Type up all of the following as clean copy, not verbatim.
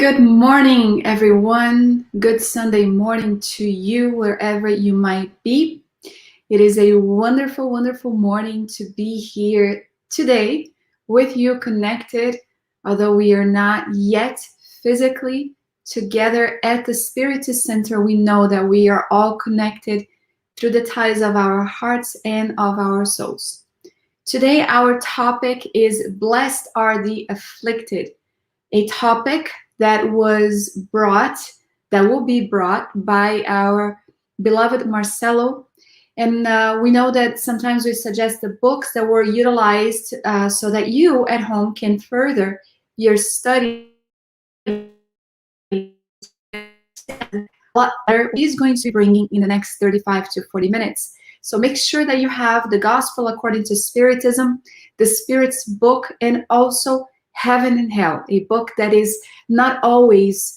Good morning, everyone. Good Sunday morning to you, wherever you might be. It is a wonderful, wonderful morning to be here today with you connected, although we are not yet physically together at the Spiritism Center. We know that we are all connected through the ties of our hearts and of our souls. Today, our topic is Blessed are the Afflicted, a topic that will be brought by our beloved Marcelo. And we know that sometimes we suggest the books that were utilized so that you at home can further your study. What is going to be bringing in the next 35 to 40 minutes. So make sure that you have the Gospel According to Spiritism, the Spirit's book, and also Heaven and Hell, a book that is not always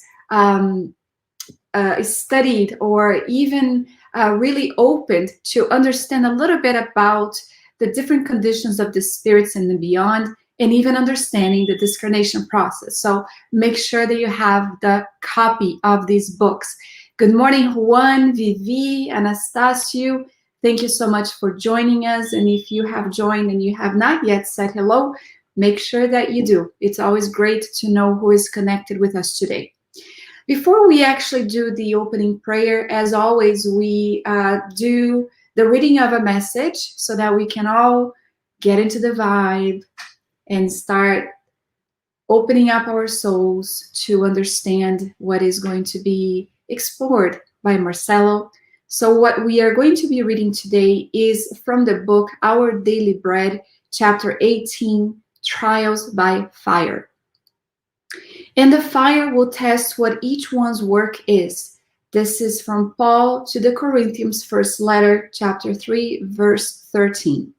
studied or even really opened to understand a little bit about the different conditions of the spirits and the beyond, and even understanding the discarnation process. So make sure that you have the copy of these books. Good morning, Juan, Vivi, Anastasio. Thank you so much for joining us. And if you have joined and you have not yet said hello, make sure that you do. It's always great to know who is connected with us today. Before we actually do the opening prayer, as always, we do the reading of a message so that we can all get into the vibe and start opening up our souls to understand what is going to be explored by Marcelo. So what we are going to be reading today is from the book Our Daily Bread, chapter 18, Trials by Fire. And the fire will test what each one's work is. This is from Paul to the Corinthians, first letter, chapter 3, verse 13.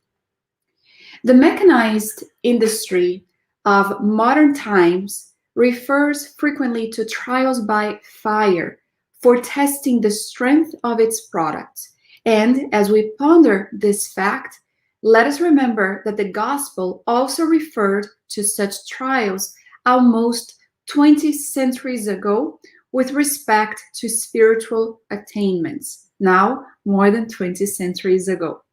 The mechanized industry of modern times refers frequently to trials by fire for testing the strength of its product. And as we ponder this fact, let us remember that the gospel also referred to such trials almost 20 centuries ago with respect to spiritual attainments, now more than 20 centuries ago.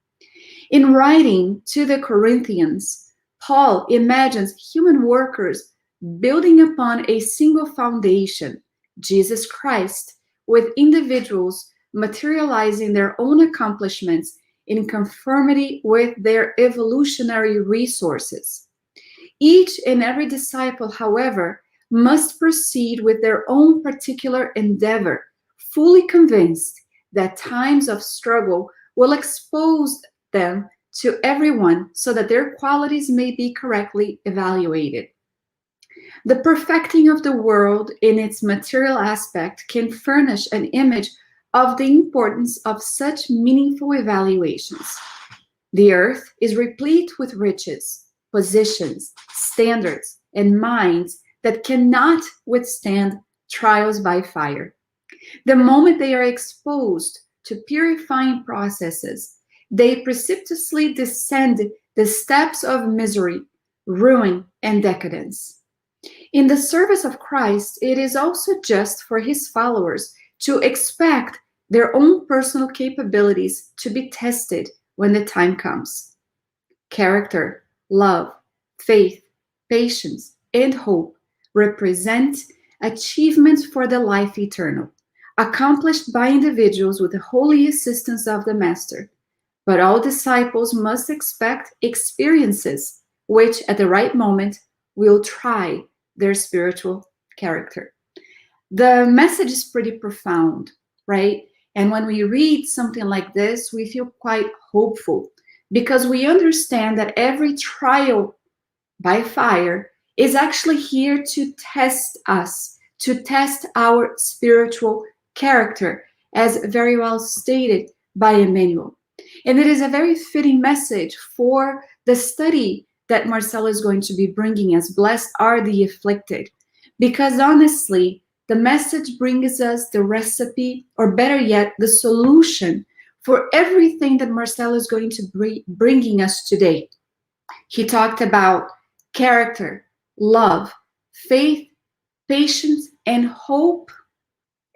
In writing to the Corinthians, Paul imagines human workers building upon a single foundation, Jesus Christ, with individuals materializing their own accomplishments in conformity with their evolutionary resources. Each and every disciple, however, must proceed with their own particular endeavor, fully convinced that times of struggle will expose them to everyone so that their qualities may be correctly evaluated. The perfecting of the world in its material aspect can furnish an image of the importance of such meaningful evaluations. The earth is replete with riches, positions, standards, and minds that cannot withstand trials by fire. The moment they are exposed to purifying processes, they precipitously descend the steps of misery, ruin, and decadence. In the service of Christ, it is also just for his followers to expect their own personal capabilities to be tested when the time comes. Character, love, faith, patience, and hope represent achievements for the life eternal, accomplished by individuals with the holy assistance of the Master. But all disciples must expect experiences which, at the right moment, will try their spiritual character. The message is pretty profound, right? And when we read something like this, we feel quite hopeful because we understand that every trial by fire is actually here to test us, to test our spiritual character, as very well stated by Emmanuel. And it is a very fitting message for the study that Marcelo is going to be bringing us, Blessed are the Afflicted. Because honestly, the message brings us the recipe, or better yet, the solution for everything that Marcelo is going to be bringing us today. He talked about character, love, faith, patience, and hope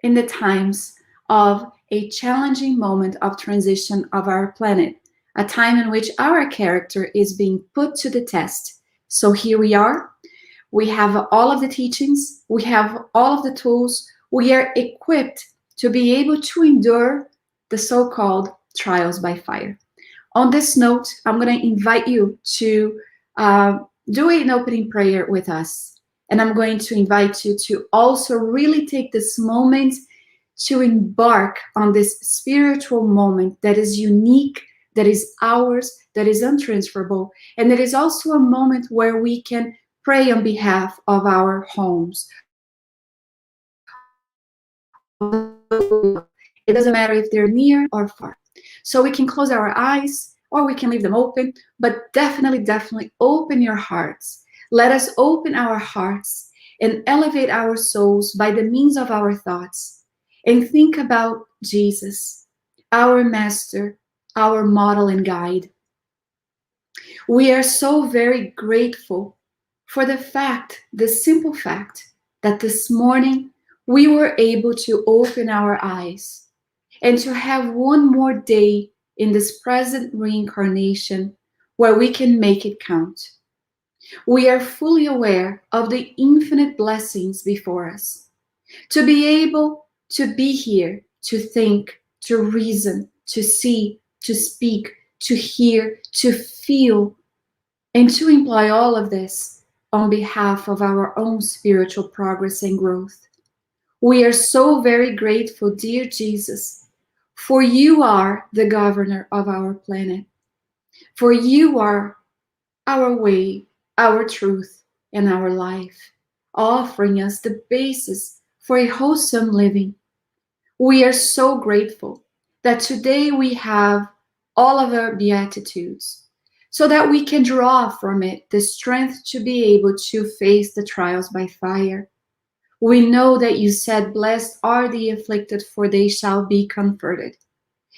in the times of a challenging moment of transition of our planet, a time in which our character is being put to the test. So here we are. We have all of the teachings, we have all of the tools, we are equipped to be able to endure the so-called trials by fire. On this note, I'm going to invite you to do an opening prayer with us. And I'm going to invite you to also really take this moment to embark on this spiritual moment that is unique, that is ours, that is untransferable. And it is also a moment where we can pray on behalf of our homes, it doesn't matter if they're near or far. So we can close our eyes or we can leave them open, but definitely open your hearts. Let us open our hearts and elevate our souls by the means of our thoughts and think about Jesus, our master, our model and guide. We are so very grateful for the simple fact that this morning we were able to open our eyes and to have one more day in this present reincarnation where we can make it count. We are fully aware of the infinite blessings before us. To be able to be here, to think, to reason, to see, to speak, to hear, to feel, and to employ all of this on behalf of our own spiritual progress and growth. We are so very grateful, dear Jesus, for you are the governor of our planet, for you are our way, our truth, and our life, offering us the basis for a wholesome living. We are so grateful that today we have all of our beatitudes, so that we can draw from it the strength to be able to face the trials by fire. We know that you said, blessed are the afflicted, for they shall be comforted.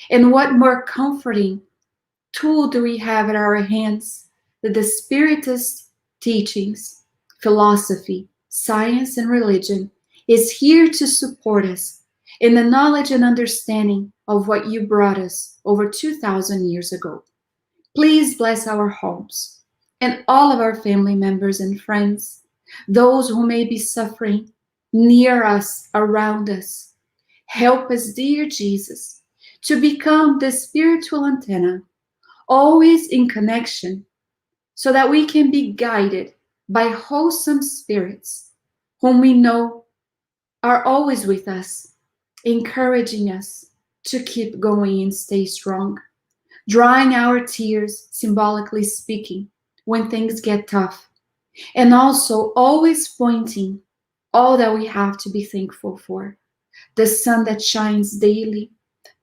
And what more comforting tool do we have at our hands than the Spiritist teachings, philosophy, science, and religion is here to support us in the knowledge and understanding of what you brought us over 2,000 years ago. Please bless our homes and all of our family members and friends, those who may be suffering near us, around us. Help us, dear Jesus, to become the spiritual antenna, always in connection, so that we can be guided by wholesome spirits whom we know are always with us, encouraging us to keep going and stay strong, drying our tears, symbolically speaking, when things get tough, and also always pointing all that we have to be thankful for. The sun that shines daily,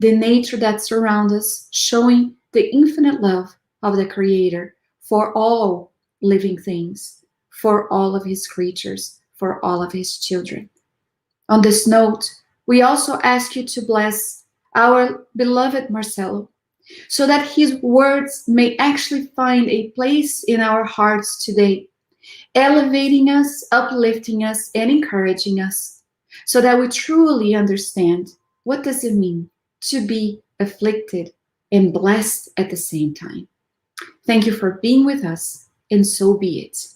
the nature that surrounds us, showing the infinite love of the Creator for all living things, for all of his creatures, for all of his children. On this note, we also ask you to bless our beloved Marcelo, so that his words may actually find a place in our hearts today, elevating us, uplifting us, and encouraging us, so that we truly understand what does it mean to be afflicted and blessed at the same time. Thank you for being with us, and so be it.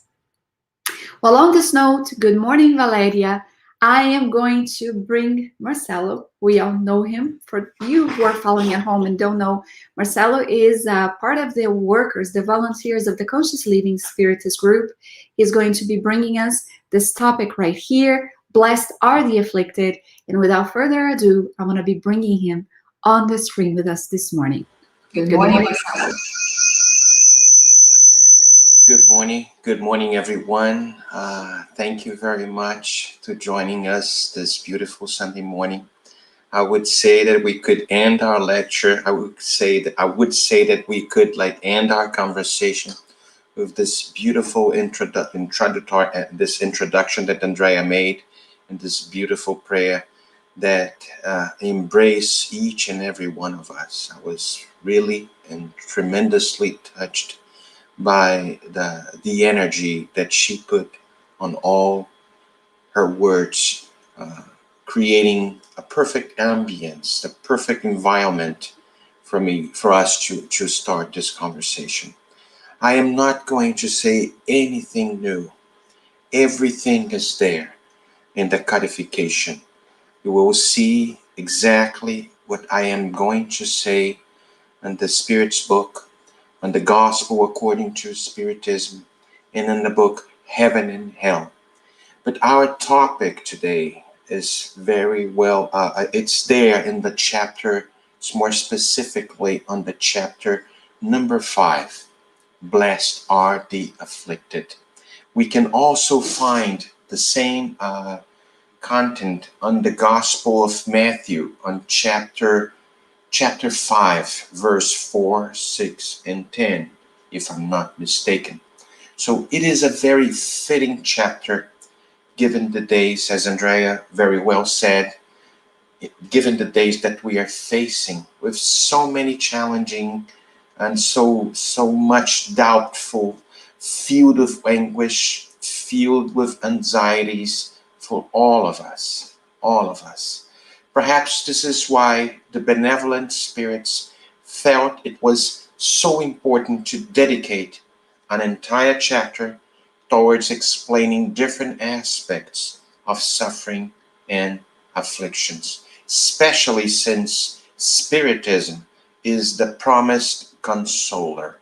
Well, on this note, good morning, Valeria. I am going to bring Marcelo. We all know him. For you who are following at home and don't know, Marcelo is part of the workers, the volunteers of the Conscious Living Spiritist group. He's going to be bringing us this topic right here. Blessed are the afflicted. And without further ado, I'm going to be bringing him on the screen with us this morning. Good morning, Marcelo. Good morning, everyone. Thank you very much for joining us this beautiful Sunday morning. I would say that we could end our lecture. I would say that we could end our conversation with this beautiful introduction that Andrea made, and this beautiful prayer that embrace each and every one of us. I was really and tremendously touched by the energy that she put on all her words uh, creating a perfect ambience, a perfect environment for us to start this conversation. I am not going to say anything new. Everything is there in the codification. You will see exactly what I am going to say in the Spirit's book, on the Gospel according to Spiritism, and in the book Heaven and Hell. But our topic today is very well, it's there in the chapter, it's more specifically on the chapter number 5, Blessed are the Afflicted. We can also find the same content on the Gospel of Matthew on chapter 5, verse 4, 6, and 10, if I'm not mistaken. So it is a very fitting chapter given the days, as Andrea very well said, given the days that we are facing with so many challenging and so much doubtful, filled with anguish, filled with anxieties for all of us, all of us. Perhaps this is why the benevolent spirits felt it was so important to dedicate an entire chapter towards explaining different aspects of suffering and afflictions, especially since Spiritism is the promised consoler.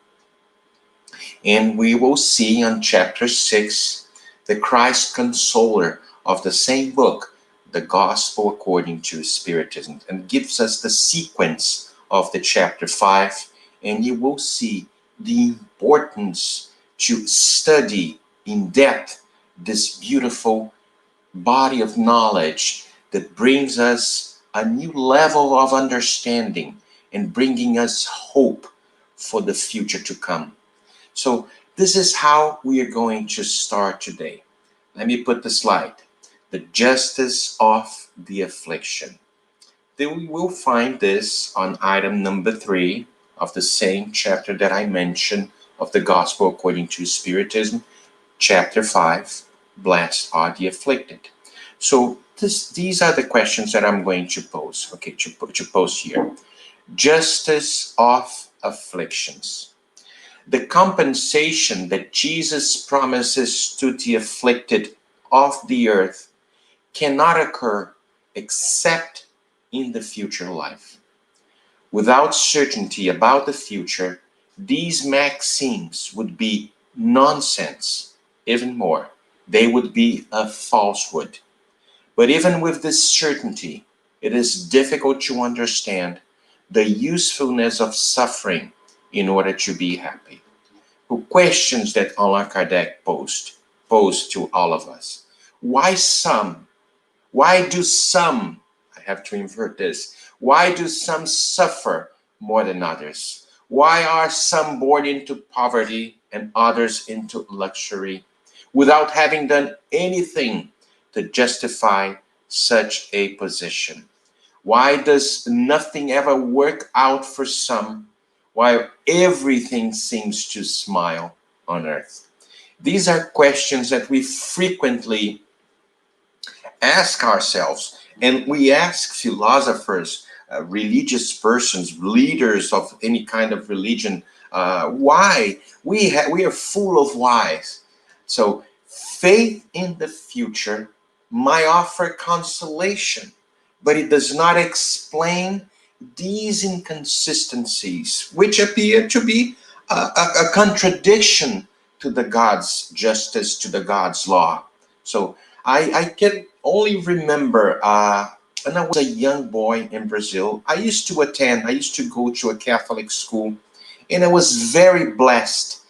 And we will see on chapter 6 the Christ consoler of the same book, the Gospel according to Spiritism, and gives us the sequence of the chapter 5. And you will see the importance to study in depth this beautiful body of knowledge that brings us a new level of understanding and bringing us hope for the future to come. So this is how we are going to start today. Let me put the slide. The justice of the affliction. Then we will find this on item number 3 of the same chapter that I mentioned of the Gospel according to Spiritism, chapter 5, Blessed are the Afflicted. So these are the questions that I'm going to pose, okay, to pose here. Justice of afflictions. The compensation that Jesus promises to the afflicted of the earth cannot occur except in the future life. Without certainty about the future, these maxims would be nonsense, even more. They would be a falsehood. But even with this certainty, it is difficult to understand the usefulness of suffering in order to be happy. Questions that Allan Kardec posed to all of us. Why some? Why do some, I have to invert this, why do some suffer more than others? Why are some born into poverty and others into luxury without having done anything to justify such a position? Why does nothing ever work out for some while everything seems to smile on earth? These are questions that we frequently ask ourselves, and we ask philosophers, religious persons, leaders of any kind of religion, why? We are full of whys. So faith in the future might offer consolation, but it does not explain these inconsistencies, which appear to be a contradiction to the God's justice, to the God's law. So I can only remember when I was a young boy in Brazil, I used to go to a Catholic school, and I was very blessed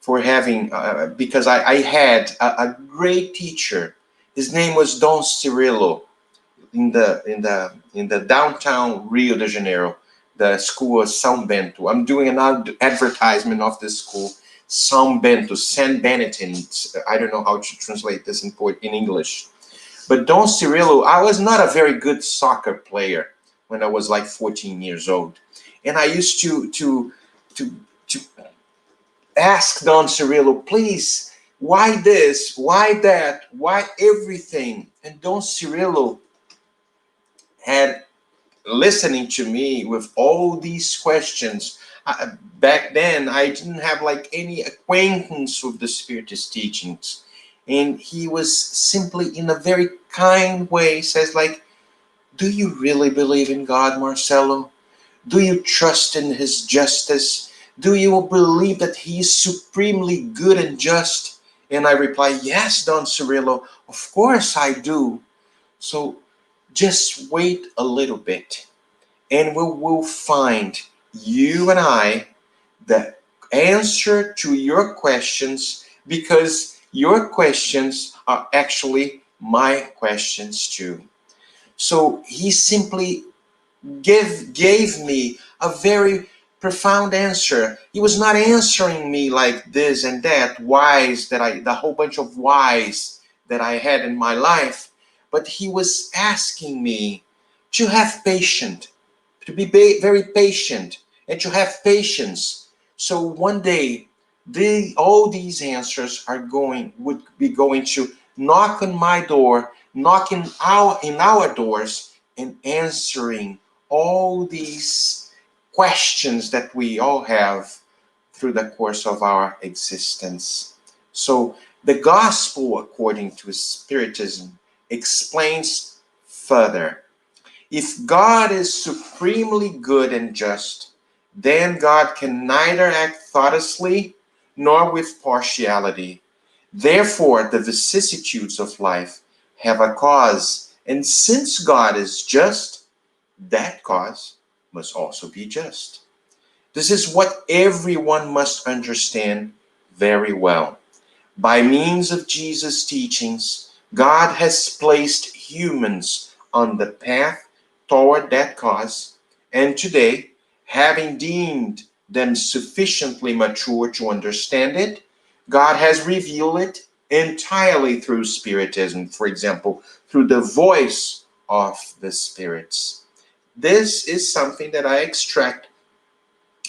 for having, because I had a great teacher. His name was Don Cirillo in the downtown Rio de Janeiro, the school of São Bento. I'm doing an advertisement of this school, São Bento, San Benedictine. I don't know how to translate this in English. But Don Cirillo, I was not a very good soccer player when I was like 14 years old. And I used to ask Don Cirillo, please, why this, why that, why everything? And Don Cirillo had listening to me with all these questions. Back then, I didn't have like any acquaintance with the Spiritist teachings. And he was simply, in a very kind way, says like, do you really believe in God, Marcelo? Do you trust in his justice? Do you believe that he is supremely good and just? And I reply, yes, Don Cirillo, of course I do. So just wait a little bit and we will find, you and I, the answer to your questions, because your questions are actually my questions too. So he simply gave me a very profound answer. He was not answering me like this and that, whys that the whole bunch of whys that I had in my life, but he was asking me to have patience, to be very patient, and to have patience. So one day, all these answers would be going to knock on my door, knocking in our doors, and answering all these questions that we all have through the course of our existence. So the gospel, according to Spiritism, explains further. If God is supremely good and just, then God can neither act thoughtlessly nor with partiality. Therefore, the vicissitudes of life have a cause, and since God is just, that cause must also be just. This is what everyone must understand very well. By means of Jesus' teachings, God has placed humans on the path toward that cause, and today, having deemed them sufficiently mature to understand it, God has revealed it entirely through Spiritism, for example, through the voice of the spirits. This is something that I extract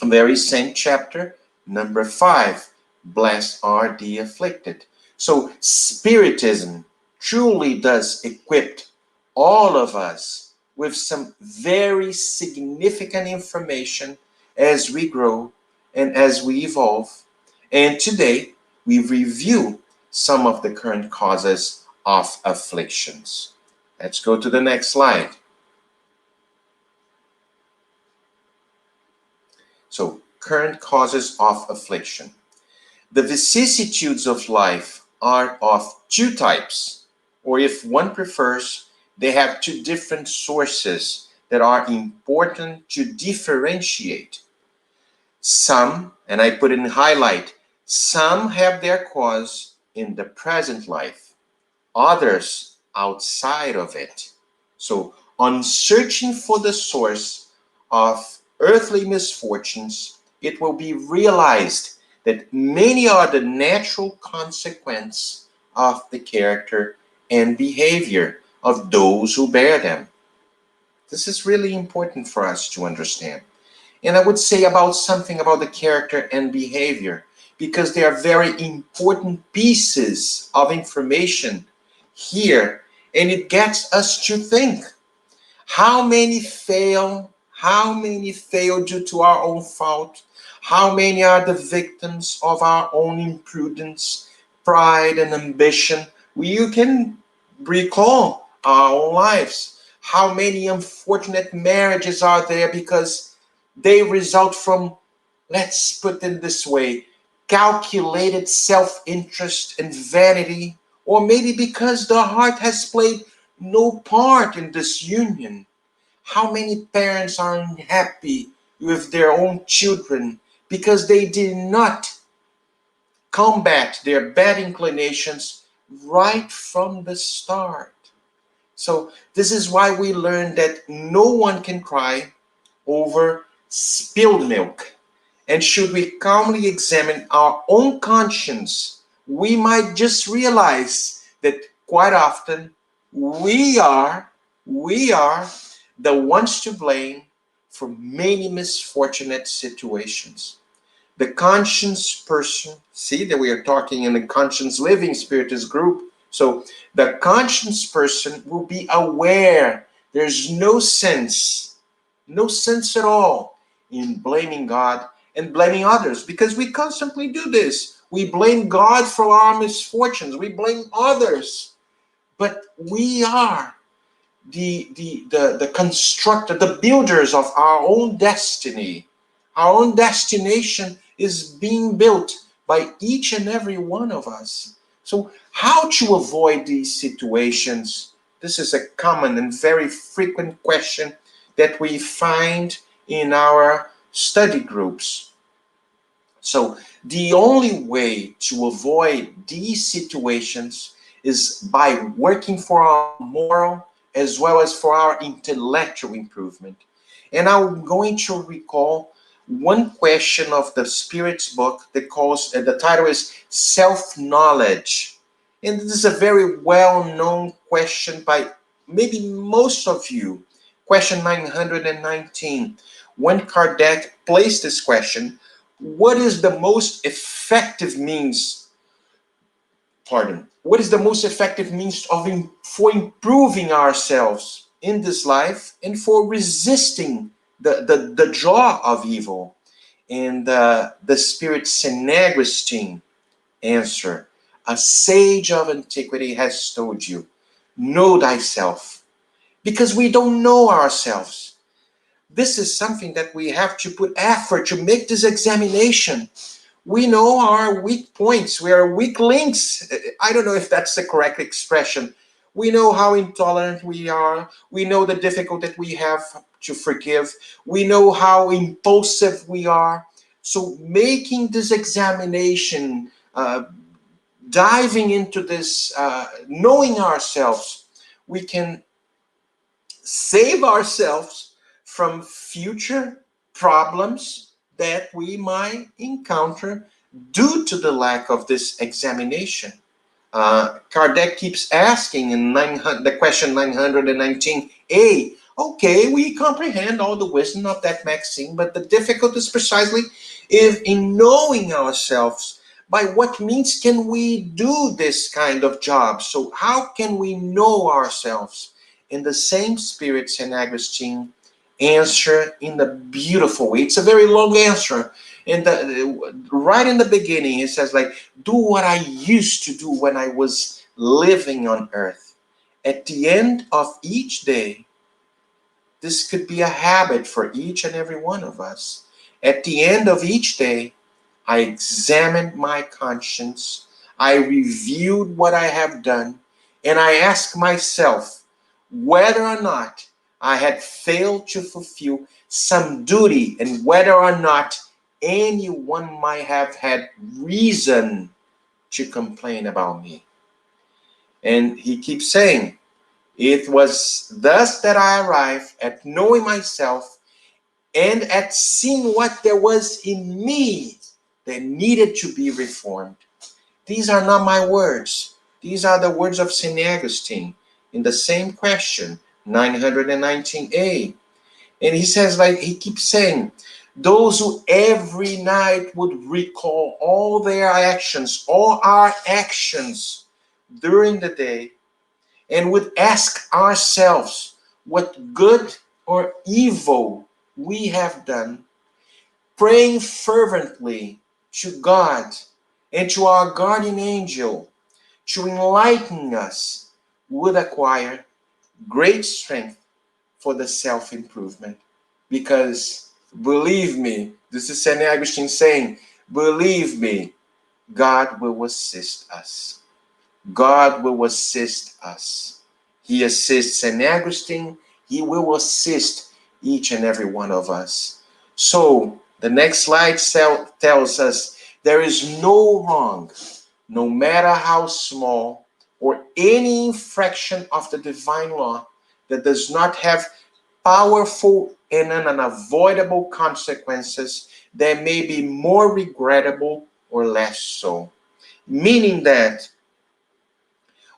very same chapter, number 5. Blessed are the afflicted. So Spiritism truly does equip all of us with some very significant information as we grow and as we evolve. And today we review some of the current causes of afflictions. Let's go to the next slide. So, current causes of affliction. The vicissitudes of life are of two types, or if one prefers, they have two different sources that are important to differentiate. Some, and I put in highlight, some have their cause in the present life, others outside of it. So, on searching for the source of earthly misfortunes, it will be realized that many are the natural consequence of the character and behavior of those who bear them. This is really important for us to understand. And I would say about something about the character and behavior, because they are very important pieces of information here, and it gets us to think. How many fail? How many fail due to our own fault? How many are the victims of our own imprudence, pride, and ambition? You can recall our own lives. How many unfortunate marriages are there because they result from, let's put it this way, calculated self-interest and vanity, or maybe because the heart has played no part in this union. How many parents are unhappy with their own children because they did not combat their bad inclinations right from the start? So this is why we learn that no one can cry over spilled milk. And should we calmly examine our own conscience, we might just realize that quite often we are the ones to blame for many misfortunate situations. The conscience person, see that we are talking in the conscience living spiritist group, So the conscious person will be aware there's no sense at all in blaming God and blaming others, because we constantly do this. We blame God for our misfortunes. We blame others. But we are the constructor, the builders of our own destiny. Our own destination is being built by each and every one of us. So how to avoid these situations? This is a common and very frequent question that we find in our study groups. So the only way to avoid these situations is by working for our moral as well as for our intellectual improvement. And I'm going to recall one question of the Spirit's book that calls, the title is Self-Knowledge. And this is a very well-known question by maybe most of you. Question 919. When Kardec placed this question, what is the most effective means, what is the most effective means for improving ourselves in this life and for resisting the draw of evil? And the Spirit St. Augustine answer, a sage of antiquity has told you, know thyself. Because we don't know ourselves. This is something that we have to put effort to make this examination. We know our weak points, we are weak links. I don't know if that's the correct expression. We know how intolerant we are. We know the difficulty that we have to forgive. We know how impulsive we are. So making this examination, diving into this, knowing ourselves, we can save ourselves from future problems that we might encounter due to the lack of this examination. Kardec keeps asking in the question 919a, okay, we comprehend all the wisdom of that maxim, but the difficulty is precisely in knowing ourselves. By what means can we do this kind of job? So how can we know ourselves? In the same Spirit, St. Augustine answer in a beautiful way. It's a very long answer. And right in the beginning, it says, like, do what I used to do when I was living on earth. At the end of each day, this could be a habit for each and every one of us. At the end of each day, I examined my conscience, I reviewed what I have done, and I ask myself whether or not I had failed to fulfill some duty and whether or not anyone might have had reason to complain about me. And he keeps saying, it was thus that I arrived at knowing myself and at seeing what there was in me that needed to be reformed. These are not my words. These are the words of St. Augustine in the same question, 919a. And he says, like, he keeps saying, those who every night would recall all their actions, all our actions during the day, and would ask ourselves what good or evil we have done, praying fervently to God and to our guardian angel to enlighten us, would acquire great strength for the self-improvement. Because, believe me, this is St. Augustine saying, believe me, God will assist us. God will assist us. He assists St. Augustine. He will assist each and every one of us. So, the next slide tells us there is no wrong, no matter how small, or any infraction of the divine law that does not have powerful and unavoidable consequences that may be more regrettable or less so. Meaning that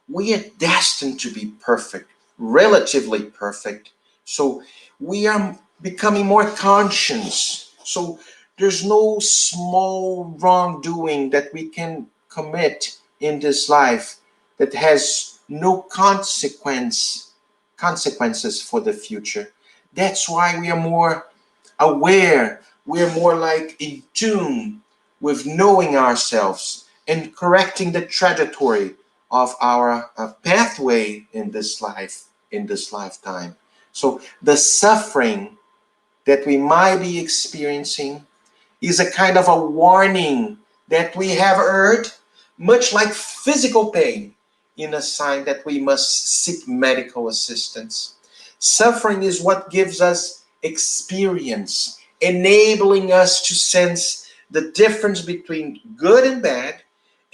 we are destined to be perfect, relatively perfect. So we are becoming more conscious. So there's no small wrongdoing that we can commit in this life that has no consequences for the future. That's why we are more aware, we are more like in tune with knowing ourselves and correcting the trajectory of our pathway in this life, in this lifetime. So the suffering that we might be experiencing is a kind of a warning that we have heard, much like physical pain, in a sign that we must seek medical assistance. Suffering is what gives us experience, enabling us to sense the difference between good and bad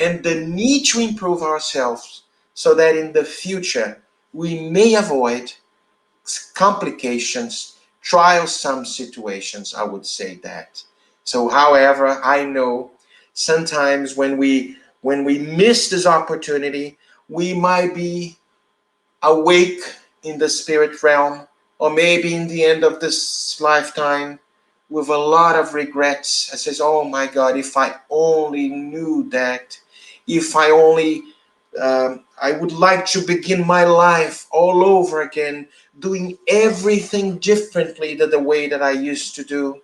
and the need to improve ourselves so that in the future we may avoid complications, trialsome situations, I would say that. So, however, I know sometimes when we miss this opportunity, we might be awake in the spirit realm, or maybe in the end of this lifetime, with a lot of regrets. I says, "Oh my God, if I only knew that, if I only, I would like to begin my life all over again, doing everything differently than the way that I used to do."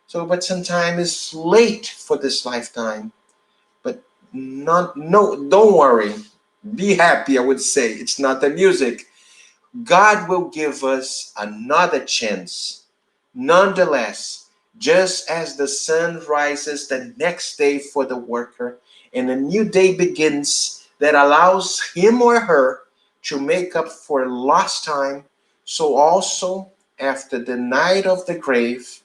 So, but sometimes it's late for this lifetime. But not, no, don't worry. Be happy, I would say. It's not the music. God will give us another chance. Nonetheless, just as the sun rises the next day for the worker and a new day begins that allows him or her to make up for lost time, so also after the night of the grave,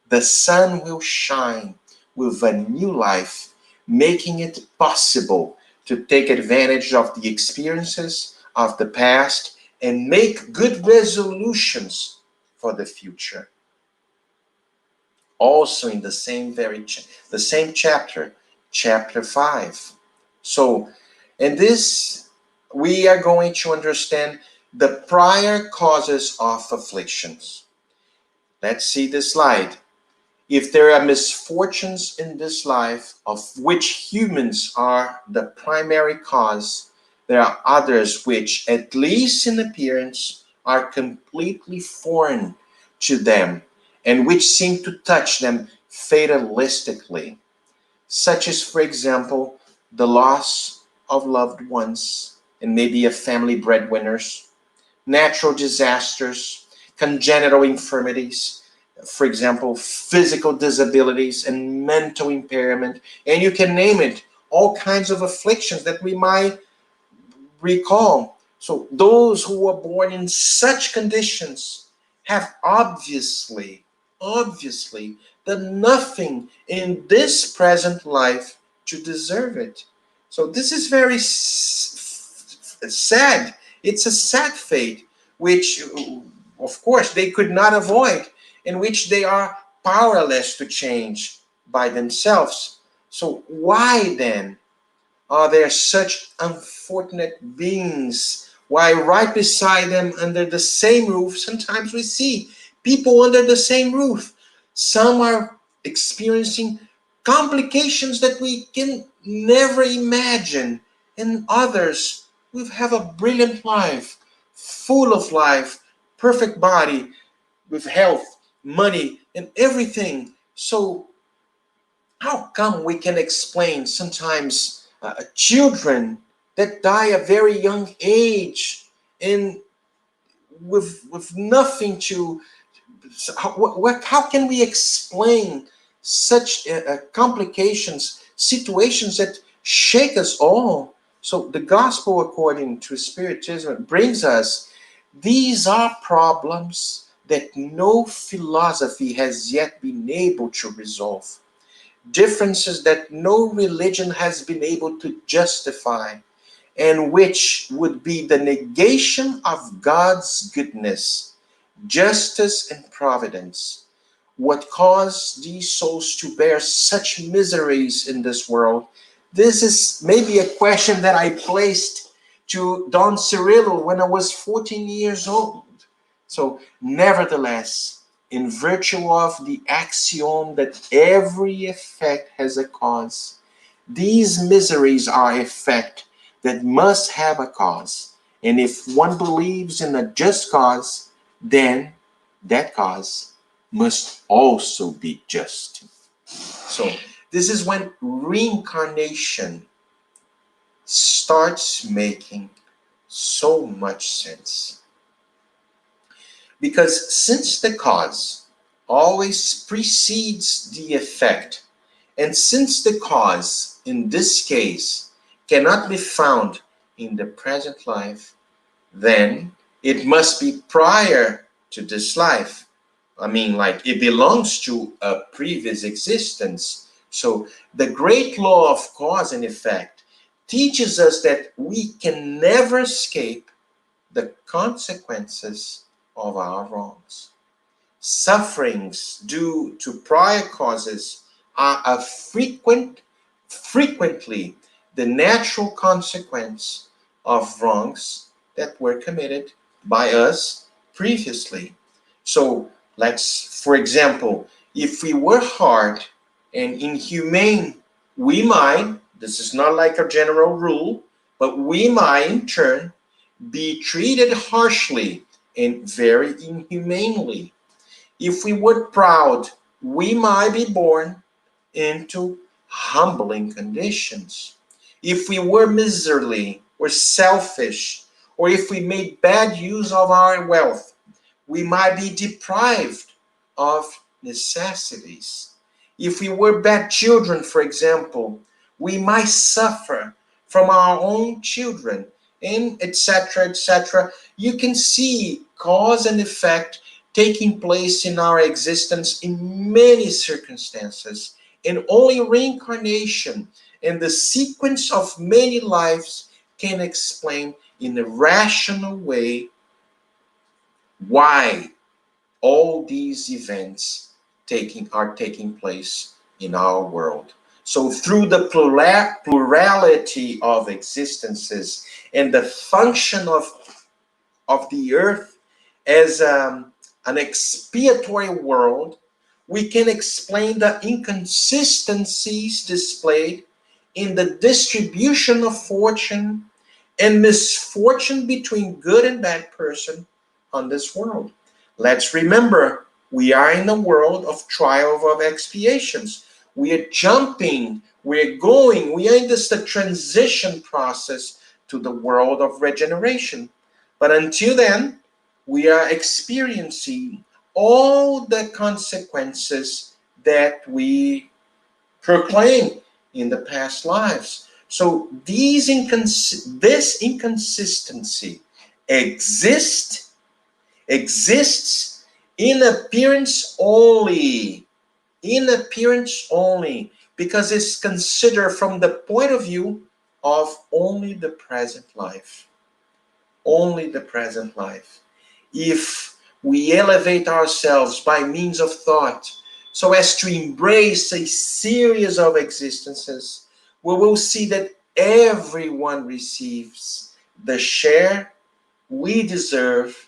the sun will shine with a new life, making it possible to take advantage of the experiences of the past and make good resolutions for the future. Also in the same the same chapter, chapter 5. So in this we are going to understand the prior causes of afflictions. Let's see the slide. If there are misfortunes in this life of which humans are the primary cause, there are others which, at least in appearance, are completely foreign to them and which seem to touch them fatalistically, such as, for example, the loss of loved ones and maybe a family breadwinners, natural disasters, congenital infirmities, for example, physical disabilities and mental impairment, and you can name it, all kinds of afflictions that we might recall. So those who were born in such conditions have obviously done nothing in this present life to deserve it. So this is very sad. It's a sad fate, which, of course, they could not avoid, in which they are powerless to change by themselves. So why then are there such unfortunate beings? Why, right beside them, under the same roof, sometimes we see people under the same roof. Some are experiencing complications that we can never imagine, and others will have a brilliant life, full of life, perfect body, with health, money, and everything. So how come we can explain sometimes children that die at a very young age and with nothing to how can we explain such complications, situations that shake us all? So the gospel according to Spiritism brings us, these are problems that no philosophy has yet been able to resolve, differences that no religion has been able to justify, and which would be the negation of God's goodness, justice, and providence. What caused these souls to bear such miseries in this world? This is maybe a question that I placed to Don Cirillo when I was 14 years old. So, nevertheless, in virtue of the axiom that every effect has a cause, these miseries are effect that must have a cause. And if one believes in a just cause, then that cause must also be just. So this is when reincarnation starts making so much sense. Because since the cause always precedes the effect, and since the cause, in this case, cannot be found in the present life, then it must be prior to this life. I mean, like it belongs to a previous existence. So the great law of cause and effect teaches us that we can never escape the consequences of our wrongs. Sufferings due to prior causes are frequently the natural consequence of wrongs that were committed by us previously. So let's, for example, if we were hard and inhumane, we might, this is not like a general rule, but we might in turn be treated harshly and very inhumanely. If we were proud, we might be born into humbling conditions. If we were miserly or selfish, or if we made bad use of our wealth, we might be deprived of necessities. If we were bad children, for example, we might suffer from our own children, and etc., etc. You can see cause and effect taking place in our existence in many circumstances, and only reincarnation and the sequence of many lives can explain in a rational way why all these events are taking place in our world. So through the plurality of existences and the function of the earth as an expiatory world, we can explain the inconsistencies displayed in the distribution of fortune and misfortune between good and bad person on this world. Let's remember, we are in a world of trial of expiations. We are jumping, we're going, we are in this the transition process to the world of regeneration. But until then, we are experiencing all the consequences that we proclaim in the past lives. So this inconsistency exists in appearance only, because it's considered from the point of view of only the present life. Only the present life. If we elevate ourselves by means of thought so as to embrace a series of existences, we will see that everyone receives the share we deserve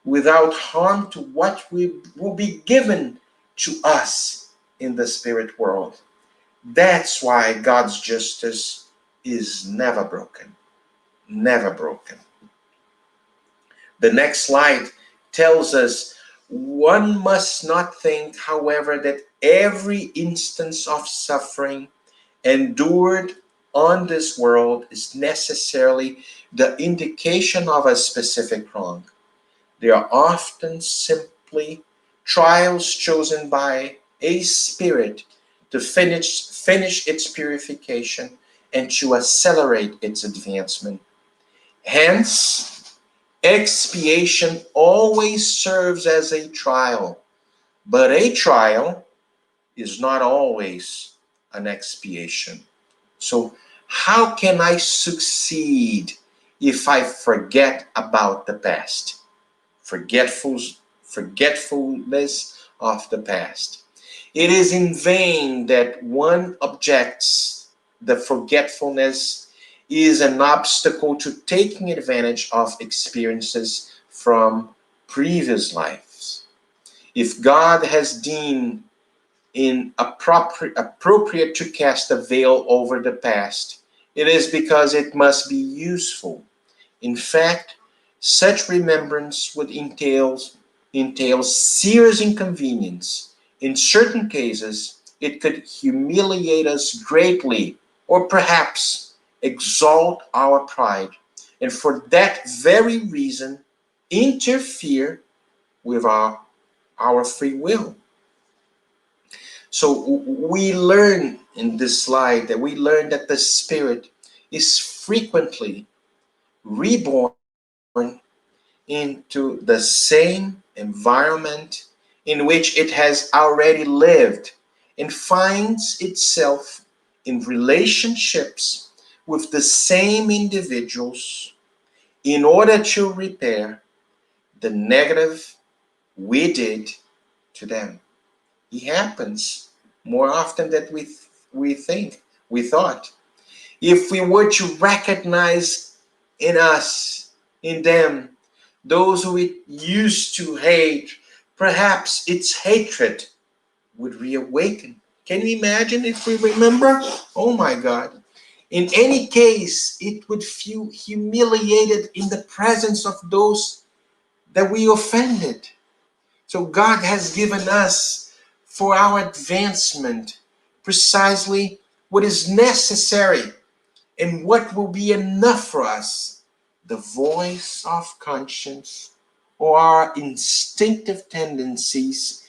without harm to what will be given to us in the spirit world. That's why God's justice is never broken. Never broken. The next slide tells us one must not think, however, that every instance of suffering endured on this world is necessarily the indication of a specific wrong. They are often simply trials chosen by a spirit to finish its purification and to accelerate its advancement. Hence, expiation always serves as a trial, but a trial is not always an expiation. So, how can I succeed if I forget about the past? Forgetfulness of the past. It is in vain that one objects the forgetfulness is an obstacle to taking advantage of experiences from previous lives. If God has deemed appropriate to cast a veil over the past, It is because it must be useful. In fact, such remembrance would entail serious inconvenience. In certain cases, it could humiliate us greatly, or perhaps exalt our pride, and for that very reason, interfere with our free will. So we learn in this slide that we learn that the spirit is frequently reborn into the same environment in which it has already lived, and finds itself in relationships with the same individuals in order to repair the negative we did to them. It happens more often than we thought. If we were to recognize in us, in them, those who we used to hate, perhaps its hatred would reawaken. Can you imagine if we remember? Oh my God. In any case, it would feel humiliated in the presence of those that we offended. So God has given us for our advancement precisely what is necessary and what will be enough for us: the voice of conscience, or our instinctive tendencies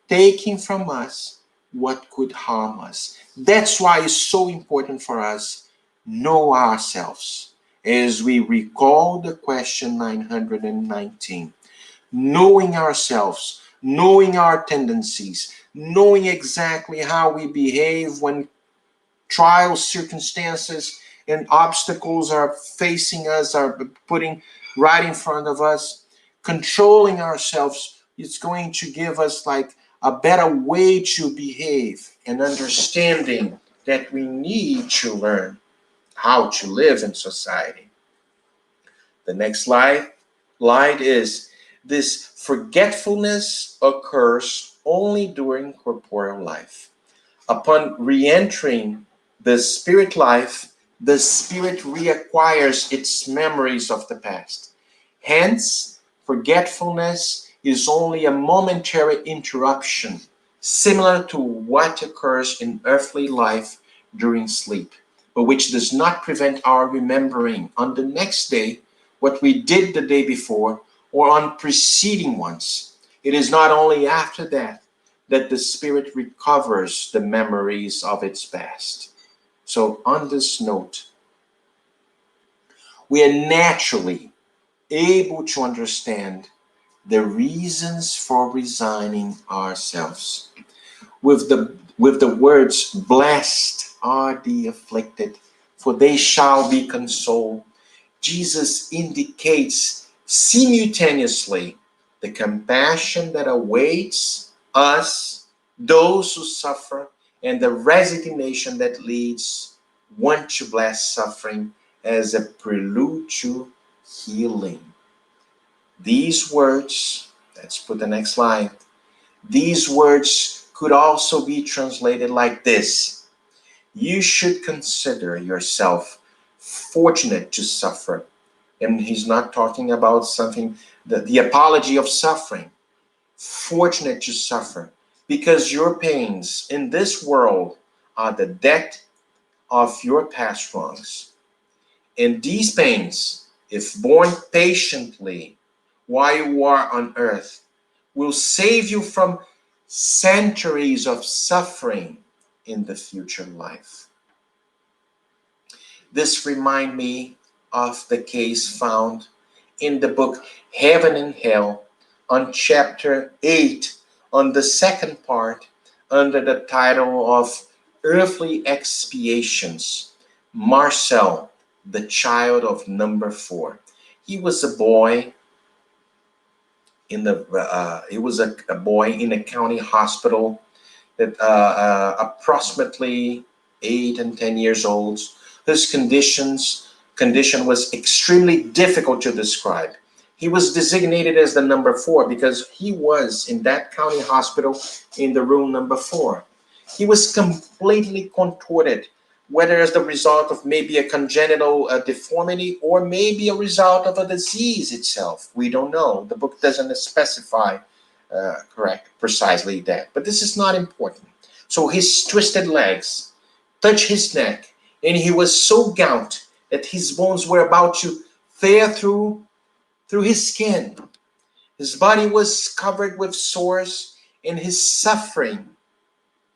taking from us what could harm us. That's why it's so important for us know ourselves. As we recall the question 919, knowing ourselves, knowing our tendencies, knowing exactly how we behave when trials, circumstances, and obstacles are facing us, are putting right in front of us. Controlling ourselves is going to give us like a better way to behave, and understanding that we need to learn how to live in society. The next slide is this: forgetfulness occurs only during corporeal life. Upon re-entering the spirit life, the spirit reacquires its memories of the past. Hence, forgetfulness is only a momentary interruption, similar to what occurs in earthly life during sleep, but which does not prevent our remembering on the next day what we did the day before or on preceding ones. It is not only after that the spirit recovers the memories of its past. So, on this note, we are naturally able to understand the reasons for resigning ourselves. With the words, "Blessed are the afflicted, for they shall be consoled," Jesus indicates simultaneously the compassion that awaits us, those who suffer, and the resignation that leads one to bless suffering as a prelude to healing. These words, let's put the next slide. These words could also be translated like this: you should consider yourself fortunate to suffer. And he's not talking about something, the apology of suffering. Fortunate to suffer, because your pains in this world are the debt of your past wrongs. And these pains, if borne patiently while you are on earth, will save you from centuries of suffering in the future life. This reminds me of the case found in the book Heaven and Hell, on chapter 8, on the second part, under the title of Earthly Expiations. Marcel, the child of number 4. He was a boy a boy in a county hospital that approximately 8 and 10 years old. His condition was extremely difficult to describe. He was designated as the number 4 because he was in that county hospital in the room number 4. He was completely contorted whether as the result of maybe a congenital deformity or maybe a result of a disease itself. We don't know. The book doesn't specify precisely that. But this is not important. So his twisted legs touched his neck, and he was so gaunt that his bones were about to tear through his skin. His body was covered with sores, and his suffering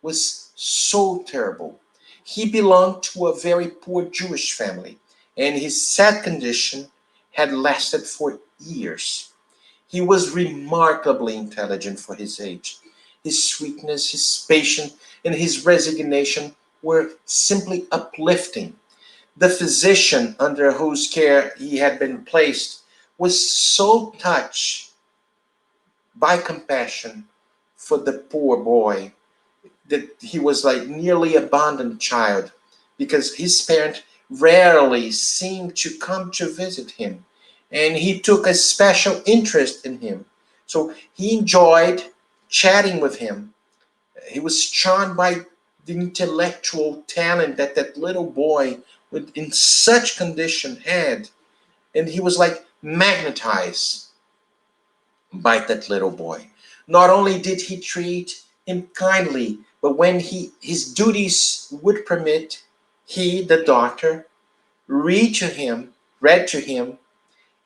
was so terrible. He belonged to a very poor Jewish family, and his sad condition had lasted for years. He was remarkably intelligent for his age. His sweetness, his patience, and his resignation were simply uplifting. The physician under whose care he had been placed was so touched by compassion for the poor boy that he was like nearly abandoned child, because his parent rarely seemed to come to visit him, and he took a special interest in him. So he enjoyed chatting with him. He was charmed by the intellectual talent that that little boy with in such condition had, and he was like magnetized by that little boy. Not only did he treat him kindly, but when his duties would permit, he, the doctor, read to him,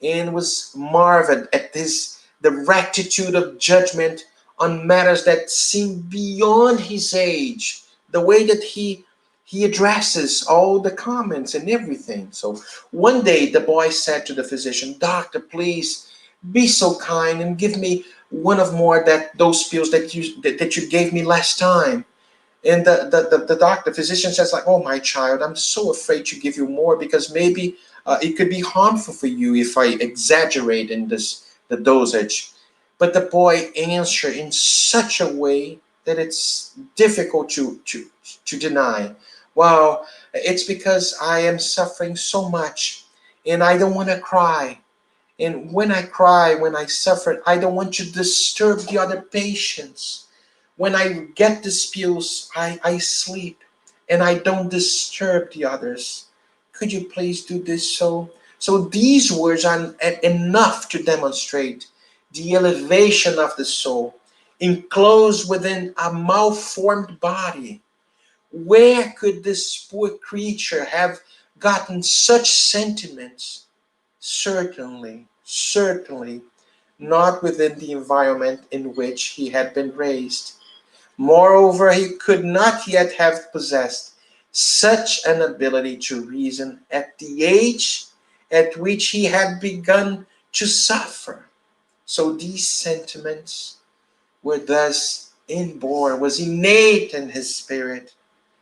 and was marveled at his the rectitude of judgment on matters that seemed beyond his age. The way that he addresses all the comments and everything. So one day the boy said to the physician, "Doctor, please be so kind and give me one of more that those pills that you gave me last time." And the doctor, the physician says like, "Oh, my child, I'm so afraid to give you more because maybe it could be harmful for you if I exaggerate in the dosage." But the boy answered in such a way that it's difficult to deny. "Well, it's because I am suffering so much and I don't want to cry. And when I cry, when I suffer, I don't want to disturb the other patients. When I get these pills, I sleep and I don't disturb the others. Could you please do this so?" So these words are enough to demonstrate the elevation of the soul enclosed within a malformed body. Where could this poor creature have gotten such sentiments? Certainly not within the environment in which he had been raised. Moreover, he could not yet have possessed such an ability to reason at the age at which he had begun to suffer. So these sentiments were thus inborn, was innate in his spirit.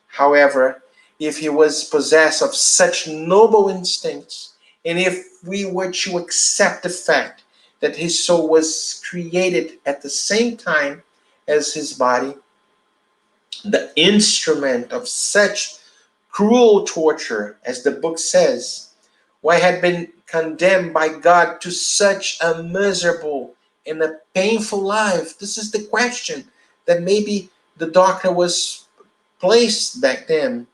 However, if he was possessed of such noble instincts, and if we were to accept the fact that his soul was created at the same time as his body, the instrument of such cruel torture, as the book says, why had been condemned by God to such a miserable and a painful life? This is the question that maybe the doctor was placed back then.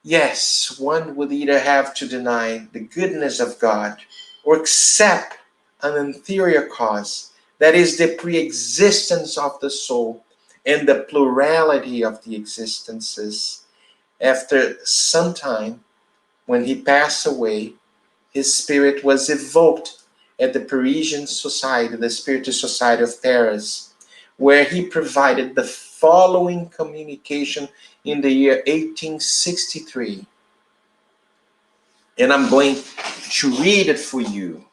Yes, one would either have to deny the goodness of God or accept an inferior cause, that is, the pre-existence of the soul and the plurality of the existences. After some time, when he passed away, his spirit was evoked at the Parisian Society, the Spiritus Society of Paris, where he provided the following communication in the year 1863. And I'm going to read it for you.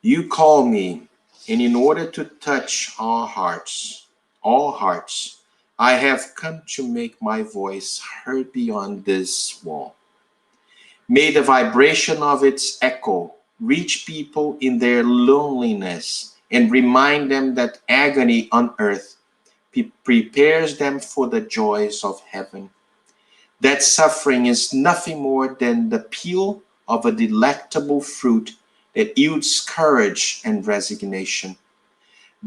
"You call me, and in order to touch all hearts, I have come to make my voice heard beyond this wall. May the vibration of its echo reach people in their loneliness and remind them that agony on earth prepares them for the joys of heaven. That suffering is nothing more than the peel of a delectable fruit that yields courage and resignation.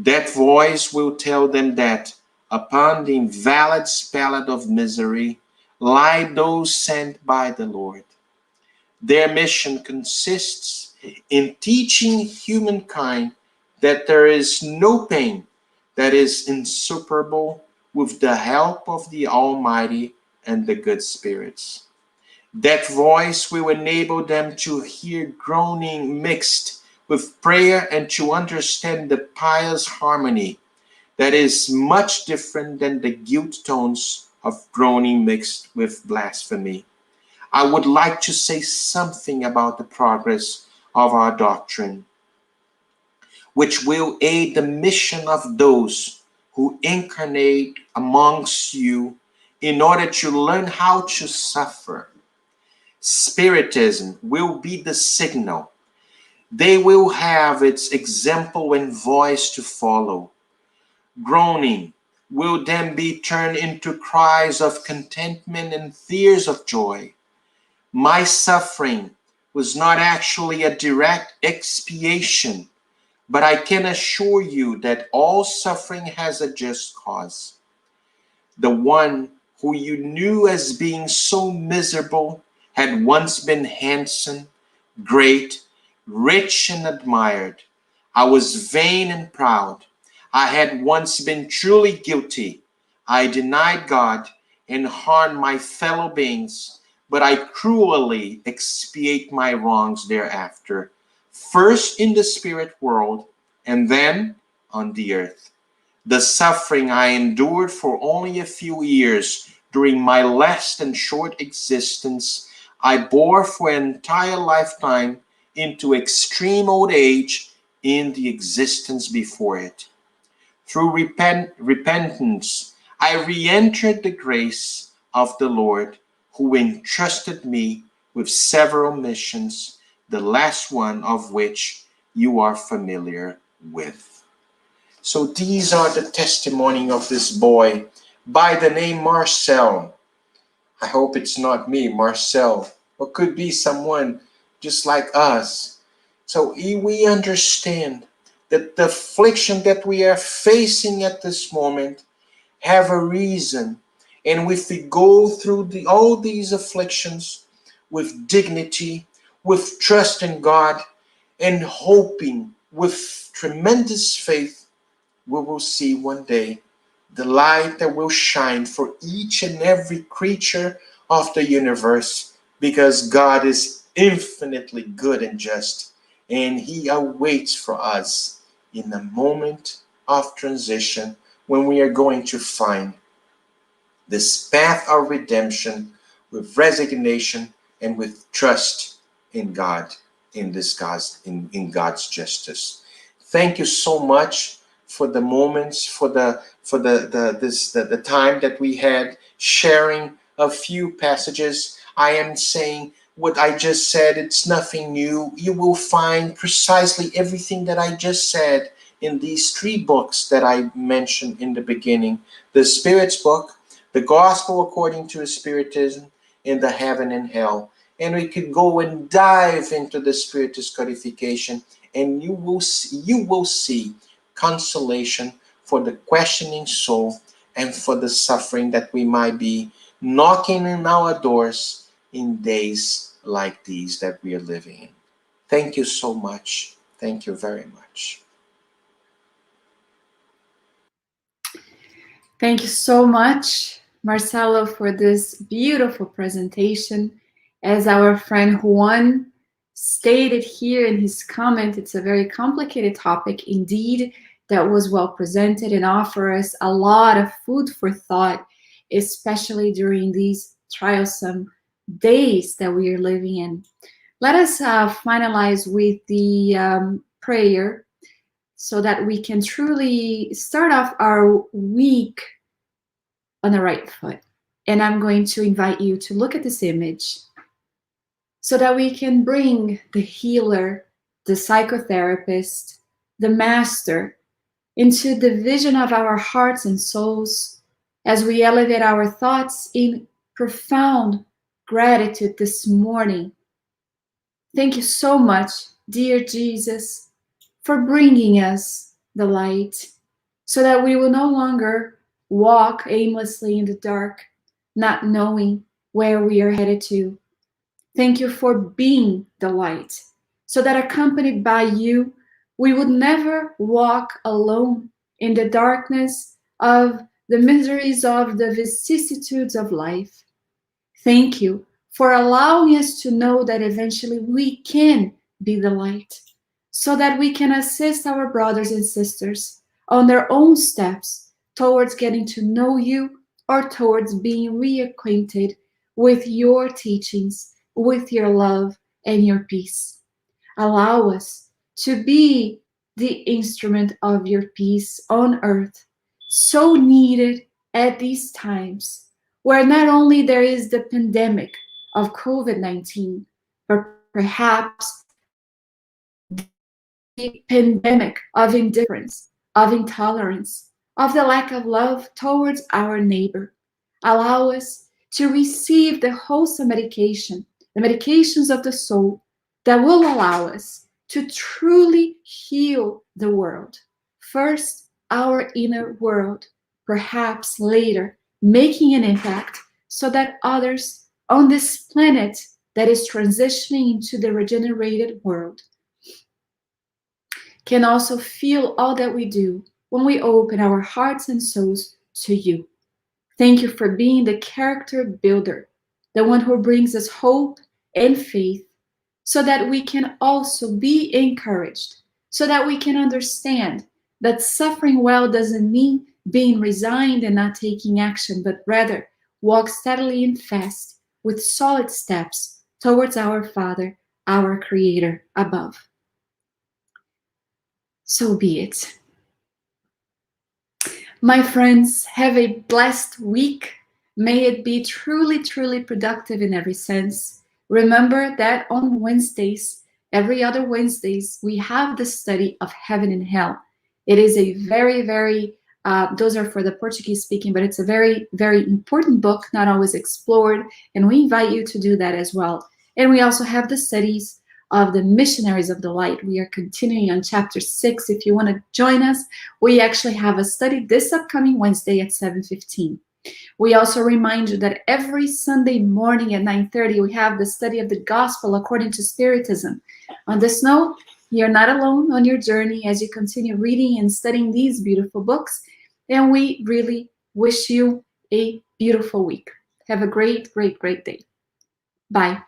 That voice will tell them that upon the invalid pallet of misery lie those sent by the Lord. Their mission consists in teaching humankind that there is no pain that is insuperable with the help of the Almighty and the good spirits. That voice will enable them to hear groaning mixed with prayer and to understand the pious harmony that is much different than the guilt tones of groaning mixed with blasphemy. I would like to say something about the progress of our doctrine, which will aid the mission of those who incarnate amongst you in order to learn how to suffer. Spiritism will be the signal. They will have its example and voice to follow. Groaning will then be turned into cries of contentment and tears of joy. My suffering was not actually a direct expiation, but I can assure you that all suffering has a just cause. The one who you knew as being so miserable had once been handsome, great, rich, and admired. I was vain and proud. I had once been truly guilty. I denied God and harmed my fellow beings, but I cruelly expiate my wrongs thereafter, first in the spirit world and then on the earth. The suffering I endured for only a few years during my last and short existence, I bore for an entire lifetime into extreme old age in the existence before it. Through repentance, I re entered the grace of the Lord, who entrusted me with several missions, the last one of which you are familiar with. So these are the testimony of this boy by the name Marcel. I hope it's not me, Marcel, or could be someone just like us. So we understand that the affliction that we are facing at this moment have a reason. And if we go through all these afflictions with dignity, with trust in God, and hoping with tremendous faith, we will see one day the light that will shine for each and every creature of the universe, because God is infinitely good and just, and He awaits for us in the moment of transition when we are going to find this path of redemption with resignation and with trust in God, in God's justice. Thank you so much for the moments, for the time that we had sharing a few passages. I am saying what I just said, it's nothing new. You will find precisely everything that I just said in these three books that I mentioned in the beginning: the Spirit's book, the Gospel according to Spiritism, and the Heaven and Hell. And we could go and dive into the Spiritist codification, and you will see consolation for the questioning soul and for the suffering that we might be knocking on our doors in days like these that we are living in. Thank you so much. Thank you very much. Thank you so much, Marcelo, for this beautiful presentation. As our friend Juan stated here in his comment, it's a very complicated topic indeed that was well presented and offers us a lot of food for thought, especially during these trialsome days that we are living in. Let us finalize with the prayer so that we can truly start off our week on the right foot. And I'm going to invite you to look at this image so that we can bring the healer, the psychotherapist, the master into the vision of our hearts and souls as we elevate our thoughts in profound gratitude this morning. Thank you so much, dear Jesus, for bringing us the light, so that we will no longer walk aimlessly in the dark, not knowing where we are headed to. Thank you for being the light, so that accompanied by you, we would never walk alone in the darkness of the miseries of the vicissitudes of life. Thank you for allowing us to know that eventually we can be the light, so that we can assist our brothers and sisters on their own steps towards getting to know you or towards being reacquainted with your teachings, with your love and your peace. Allow us to be the instrument of your peace on earth, so needed at these times, where not only there is the pandemic of COVID-19, but perhaps the pandemic of indifference, of intolerance, of the lack of love towards our neighbor. Allow us to receive the wholesome medication, the medications of the soul that will allow us to truly heal the world. First, our inner world, perhaps later, making an impact so that others on this planet that is transitioning into the regenerated world can also feel all that we do when we open our hearts and souls to you. Thank you for being the character builder, the one who brings us hope and faith, so that we can also be encouraged, so that we can understand that suffering well doesn't mean being resigned and not taking action, but rather walk steadily and fast with solid steps towards our Father, our Creator above. So be it. My friends, have a blessed week. May it be truly, truly productive in every sense. Remember that on Wednesdays, every other Wednesdays, we have the study of heaven and hell. It is a very, very, those are for the Portuguese speaking, but it's a very, very important book, not always explored. And we invite you to do that as well. And we also have the studies of the missionaries of the light. We are continuing on chapter 6. If you want to join us, we actually have a study this upcoming Wednesday at 7:15. We also remind you that every Sunday morning at 9:30, we have the study of the gospel according to Spiritism. On this note, you're not alone on your journey as you continue reading and studying these beautiful books. And we really wish you a beautiful week. Have a great, great, great day. Bye.